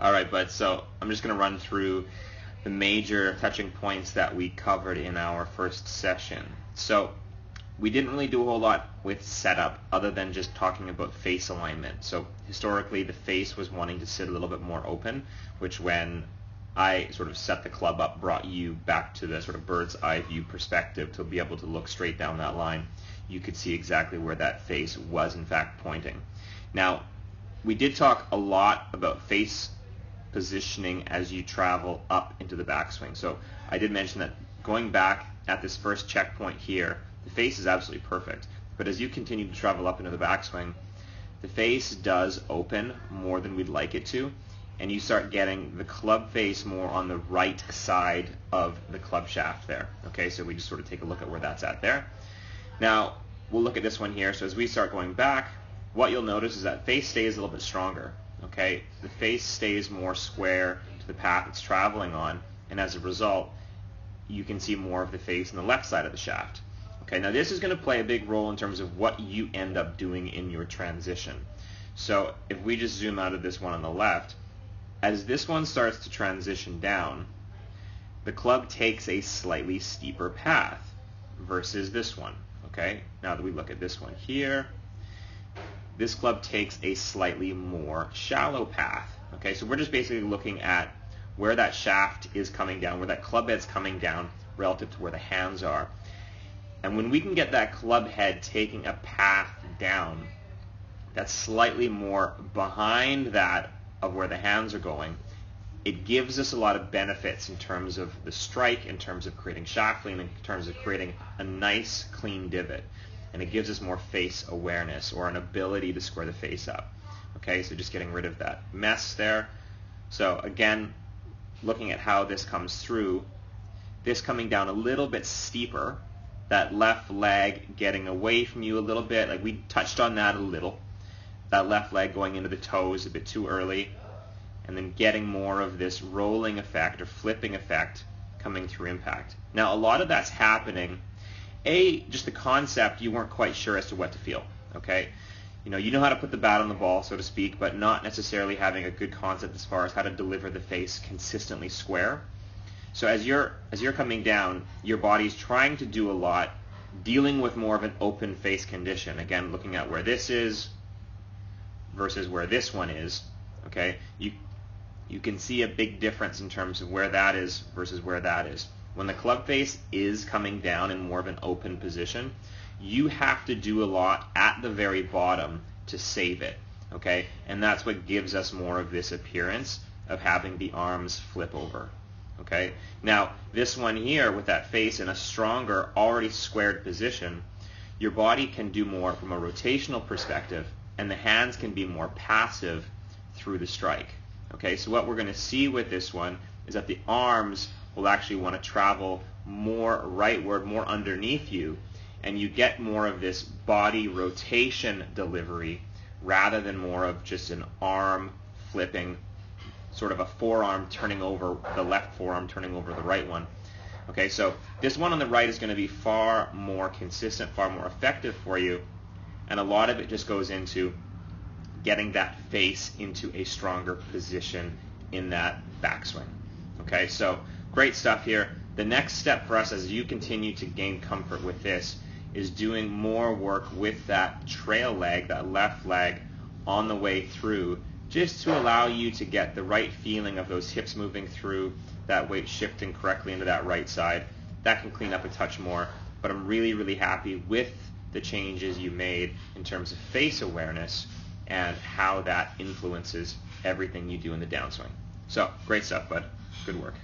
All right, bud. So I'm just going to run through the major touching points that we covered in our first session. So we didn't really do a whole lot with setup other than just talking about face alignment. So historically, the face was wanting to sit a little bit more open, which when I sort of set the club up brought you back to the sort of bird's eye view perspective to be able to look straight down that line. You could see exactly where that face was in fact pointing. Now, we did talk a lot about face positioning as you travel up into the backswing. So I did mention that going back at this first checkpoint here, the face is absolutely perfect. But as you continue to travel up into the backswing, the face does open more than we'd like it to, and you start getting the club face more on the right side of the club shaft there. Okay, so we just sort of take a look at where that's at there. Now, we'll look at this one here. So as we start going back, what you'll notice is that face stays a little bit stronger. Okay, the face stays more square to the path it's traveling on, and as a result, you can see more of the face on the left side of the shaft. Okay, now this is going to play a big role in terms of what you end up doing in your transition. So if we just zoom out of this one on the left, as this one starts to transition down, the club takes a slightly steeper path versus this one. Okay, now that we look at this one here, this club takes a slightly more shallow path. Okay, so we're just basically looking at where that shaft is coming down, where that club head's coming down relative to where the hands are. And when we can get that club head taking a path down that's slightly more behind that of where the hands are going, it gives us a lot of benefits in terms of the strike, in terms of creating shaft lean, in terms of creating a nice clean divot. And it gives us more face awareness or an ability to square the face up. Okay, so just getting rid of that mess there. So again, looking at how this comes through, this coming down a little bit steeper, that left leg getting away from you a little bit, like we touched on that a little, that left leg going into the toes a bit too early, and then getting more of this rolling effect or flipping effect coming through impact. Now a lot of that's happening, just the concept, you weren't quite sure as to what to feel, okay? You know how to put the bat on the ball, so to speak, but not necessarily having a good concept as far as how to deliver the face consistently square. So as you're coming down, your body's trying to do a lot, dealing with more of an open face condition. Again, looking at where this is versus where this one is, okay? You can see a big difference in terms of where that is versus where that is. When the club face is coming down in more of an open position, you have to do a lot at the very bottom to save it, okay? And that's what gives us more of this appearance of having the arms flip over, okay? Now, this one here with that face in a stronger, already squared position, your body can do more from a rotational perspective, and the hands can be more passive through the strike, okay? So what we're going to see with this one is that the arms will actually want to travel more rightward, more underneath you, and you get more of this body rotation delivery rather than more of just an arm flipping, sort of a forearm turning over, the left forearm turning over the right one. Okay, so this one on the right is going to be far more consistent, far more effective for you, and a lot of it just goes into getting that face into a stronger position in that backswing. Okay, so great stuff here. The next step for us as you continue to gain comfort with this is doing more work with that trail leg, that left leg, on the way through, just to allow you to get the right feeling of those hips moving through, that weight shifting correctly into that right side. That can clean up a touch more, but I'm really, really happy with the changes you made in terms of face awareness and how that influences everything you do in the downswing. So, great stuff, bud. Good work.